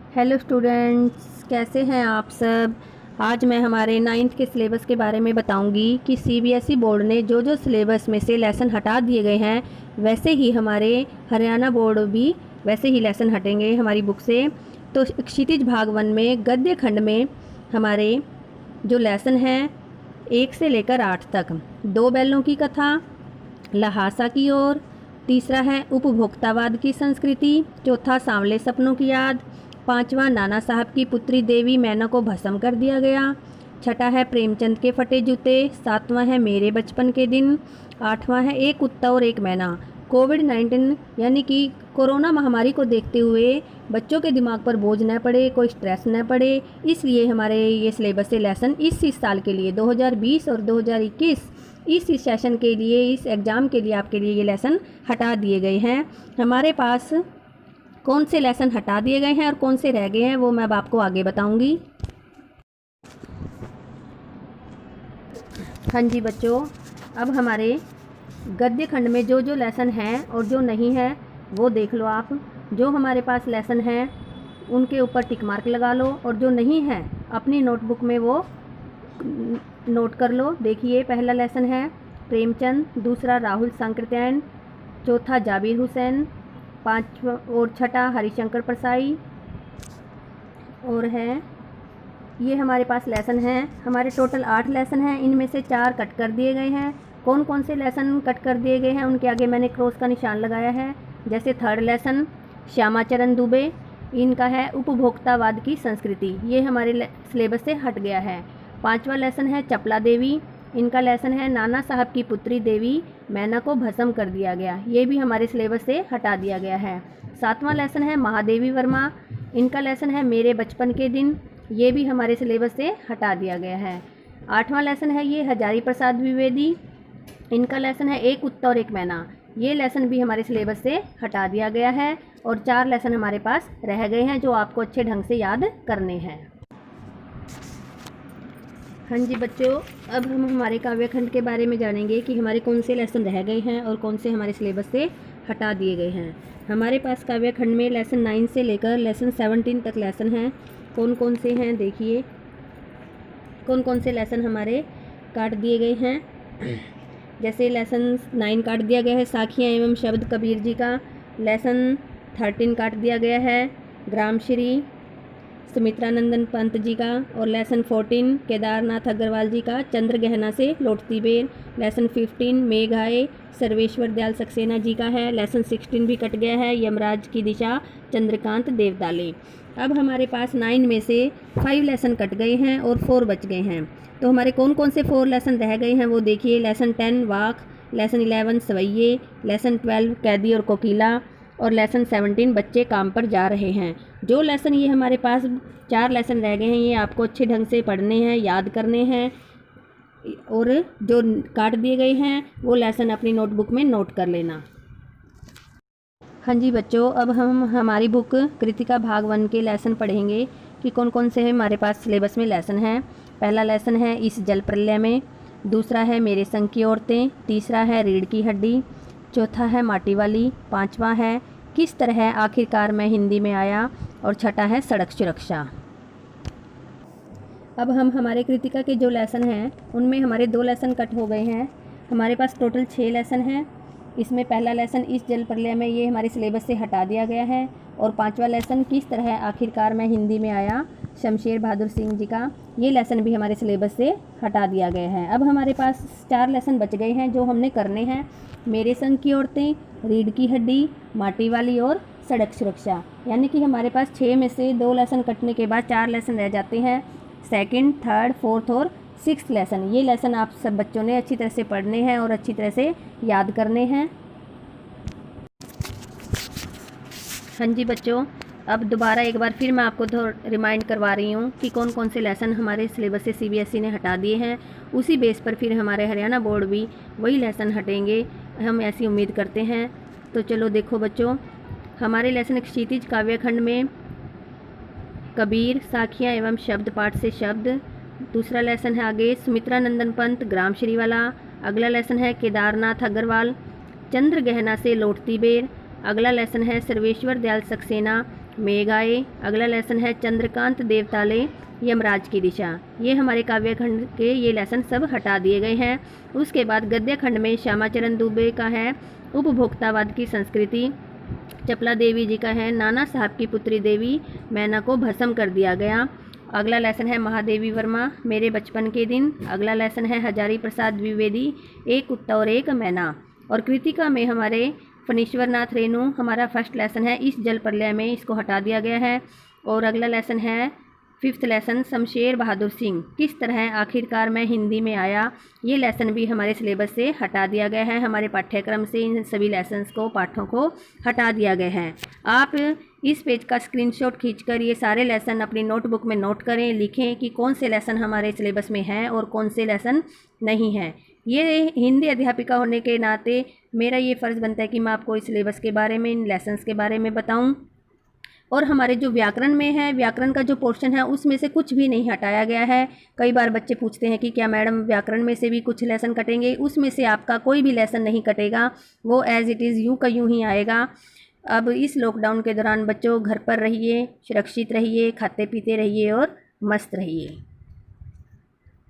Hello students, कैसे हैं आप सब। आज मैं हमारे 9th के सिलेबस के बारे में बताऊंगी कि सीबीएसई बोर्ड ने जो जो सिलेबस में से लेसन हटा दिए गए हैं वैसे ही हमारे हरियाणा बोर्ड भी वैसे ही लेसन हटेंगे हमारी बुक से। तो क्षितिज भाग 1 में गद्य खंड में हमारे जो लेसन हैं 1 से लेकर 8 तक, 2 बैलों की कथा, लहासा की ओर, तीसरा है उपभोक्तावाद की संस्कृति, चौथा सांवले सपनों की याद, पांचवा नाना साहब की पुत्री देवी मैना को भस्म कर दिया गया, छठा है प्रेमचंद के फटे जूते, सातवां है मेरे बचपन के दिन, आठवां है एक कुत्ता और एक मैना। कोविड-19 यानी कि कोरोना महामारी को देखते हुए बच्चों के दिमाग पर बोझ न पड़े, कोई स्ट्रेस न पड़े, इसलिए हमारे ये सिलेबस से लेसन इस साल के लिए 2020 और 2021 इस सेशन के लिए, इस एग्ज़ाम के लिए आपके लिए ये लेसन हटा दिए गए हैं। हमारे पास कौन से लेसन हटा दिए गए हैं और कौन से रह गए हैं वो मैं अब आपको आगे बताऊंगी। हाँ जी बच्चों, अब हमारे गद्य खंड में जो जो लेसन हैं और जो नहीं है वो देख लो आप। जो हमारे पास लेसन हैं उनके ऊपर टिक मार्क लगा लो और जो नहीं है अपनी नोटबुक में वो नोट कर लो। देखिए, पहला लेसन है प्रेमचंद, दूसरा राहुल सांकृत्यायन, चौथा जाबिर हुसैन, पांचवा और छठा हरिशंकर परसाई और है ये हमारे पास लेसन हैं। हमारे टोटल 8 लेसन हैं, इनमें से 4 कट कर दिए गए हैं। कौन कौन से लेसन कट कर दिए गए हैं उनके आगे मैंने क्रॉस का निशान लगाया है। जैसे थर्ड लेसन श्यामाचरण दुबे, इनका है उपभोक्तावाद की संस्कृति, ये हमारे सिलेबस से हट गया है। पांचवा लेसन है चपला देवी, इनका लेसन है नाना साहब की पुत्री देवी मैना को भस्म कर दिया गया, ये भी हमारे सिलेबस से हटा दिया गया है। सातवां लेसन है महादेवी वर्मा, इनका लेसन है मेरे बचपन के दिन, ये भी हमारे सिलेबस से हटा दिया गया है। आठवां लेसन है ये हजारी प्रसाद द्विवेदी, इनका लेसन है एक कुत्ता और एक मैना, ये लेसन भी हमारे सिलेबस से हटा दिया गया है। और 4 लेसन हमारे पास रह गए हैं जो आपको अच्छे ढंग से याद करने हैं। हाँ जी बच्चों, अब हम हमारे काव्यखंड के बारे में जानेंगे कि हमारे कौन से लेसन रह गए हैं और कौन से हमारे सिलेबस से हटा दिए गए हैं। हमारे पास काव्यखंड में लेसन 9 से लेकर लेसन 17 तक लेसन हैं। कौन कौन से हैं देखिए, कौन कौन से लेसन हमारे काट दिए गए हैं। जैसे लेसन 9 काट दिया गया है साखियाँ एवं शब्द कबीर जी का, लेसन 13 काट दिया गया है ग्रामश्री सुमित्रानंदन पंत जी का, और लेसन 14 केदारनाथ अग्रवाल जी का चंद्र गहना से लौटती बेर, लेसन 15 मेघ आए सर्वेश्वर दयाल सक्सेना जी का है, लेसन 16 भी कट गया है यमराज की दिशा चंद्रकांत देवदाले। अब हमारे पास 9 में से 5 लेसन कट गए हैं और 4 बच गए हैं। तो हमारे कौन कौन से 4 लेसन रह गए हैं वो देखिए। लेसन 10 वाक, लेसन 11 सवैये, लेसन 12 कैदी और कोकिला, और लेसन 17 बच्चे काम पर जा रहे हैं। जो लेसन ये हमारे पास 4 लेसन रह गए हैं ये आपको अच्छे ढंग से पढ़ने हैं, याद करने हैं, और जो काट दिए गए हैं वो लेसन अपनी नोटबुक में नोट कर लेना। हाँ जी बच्चों, अब हम हमारी बुक कृतिका भाग 1 के लेसन पढ़ेंगे कि कौन कौन से हमारे पास सिलेबस में लेसन हैं। पहला लेसन है इस जल प्रलय में, दूसरा है मेरे संग की औरतें, तीसरा है रीढ़ की हड्डी, चौथा है माटी वाली, पांचवा है किस तरह आखिरकार मैं हिंदी में आया, और छठा है सड़क सुरक्षा। अब हम हमारे कृतिका के जो लेसन हैं उनमें हमारे 2 लेसन कट हो गए हैं। हमारे पास टोटल 6 लेसन हैं। इसमें पहला लेसन इस जल प्रलय में ये हमारे सिलेबस से हटा दिया गया है, और 5वां लेसन किस तरह आखिरकार मैं हिंदी में आया शमशेर बहादुर सिंह जी का, ये लेसन भी हमारे सिलेबस से हटा दिया गया है। अब हमारे पास 4 लेसन बच गए हैं जो हमने करने हैं। मेरे संग की औरतें, रीढ़ की हड्डी, माटी वाली और सड़क सुरक्षा। यानी कि हमारे पास 6 में से 2 लेसन कटने के बाद 4 लेसन रह जाते हैं, 2nd, 3rd, 4th और 6th लेसन। ये लेसन आप सब बच्चों ने अच्छी तरह से पढ़ने हैं और अच्छी तरह से याद करने हैं। हाँ जी बच्चों, अब दोबारा एक बार फिर मैं आपको रिमाइंड करवा रही हूँ कि कौन कौन से लेसन हमारे सिलेबस से सीबीएसई ने हटा दिए हैं। उसी बेस पर फिर हमारे हरियाणा बोर्ड भी वही लेसन हटेंगे, हम ऐसी उम्मीद करते हैं। तो चलो देखो बच्चों, हमारे लेसन क्षितिज काव्यखंड में कबीर साखियाँ एवं शब्द पाठ से शब्द, दूसरा लेसन है आगे सुमित्रानंदन पंत ग्रामश्री वाला, अगला लेसन है केदारनाथ अग्रवाल चंद्र गहना से लौटती बेर, अगला लेसन है सर्वेश्वर दयाल सक्सेना मेघ आए। अगला लेसन है चंद्रकांत देवताले यमराज की दिशा। ये हमारे काव्य खंड के ये लेसन सब हटा दिए गए हैं। उसके बाद गद्य खंड में श्यामाचरण दुबे का है उपभोक्तावाद की संस्कृति। चपला देवी जी का है नाना साहब की पुत्री देवी मैना को भस्म कर दिया गया। अगला लेसन है महादेवी वर्मा मेरे बचपन के दिन। अगला लेसन है हजारी प्रसाद द्विवेदी एक कुत्ता और एक मैना। और कृतिका में हमारे फणीश्वर नाथ रेणु हमारा फर्स्ट लेसन है इस जल प्रलय में, इसको हटा दिया गया है। और अगला लेसन है 5th लेसन शमशेर बहादुर सिंह किस तरह आखिरकार मैं हिंदी में आया। ये लेसन भी हमारे सिलेबस से हटा दिया गया है। हमारे पाठ्यक्रम से इन सभी लेसन्स को पाठों को हटा दिया गया है। आप इस पेज का स्क्रीनशॉट खींचकर ये सारे लेसन अपनी नोटबुक में नोट करें, लिखें कि कौन से लेसन हमारे सिलेबस में हैं और कौन से लेसन नहीं हैं। ये हिंदी अध्यापिका होने के नाते मेरा ये फ़र्ज़ बनता है कि मैं आपको इस सिलेबस के बारे में, इन लेसन्स के बारे में बताऊं। और हमारे जो व्याकरण में है, व्याकरण का जो पोर्शन है उसमें से कुछ भी नहीं हटाया गया है। कई बार बच्चे पूछते हैं कि क्या मैडम व्याकरण में से भी कुछ लेसन कटेंगे? उसमें से आपका कोई भी लेसन नहीं कटेगा, वो एज़ इट इज़ यूँ का यूँ ही आएगा। अब इस लॉकडाउन के दौरान बच्चों घर पर रहिए, सुरक्षित रहिए, खाते पीते रहिए और मस्त रहिए।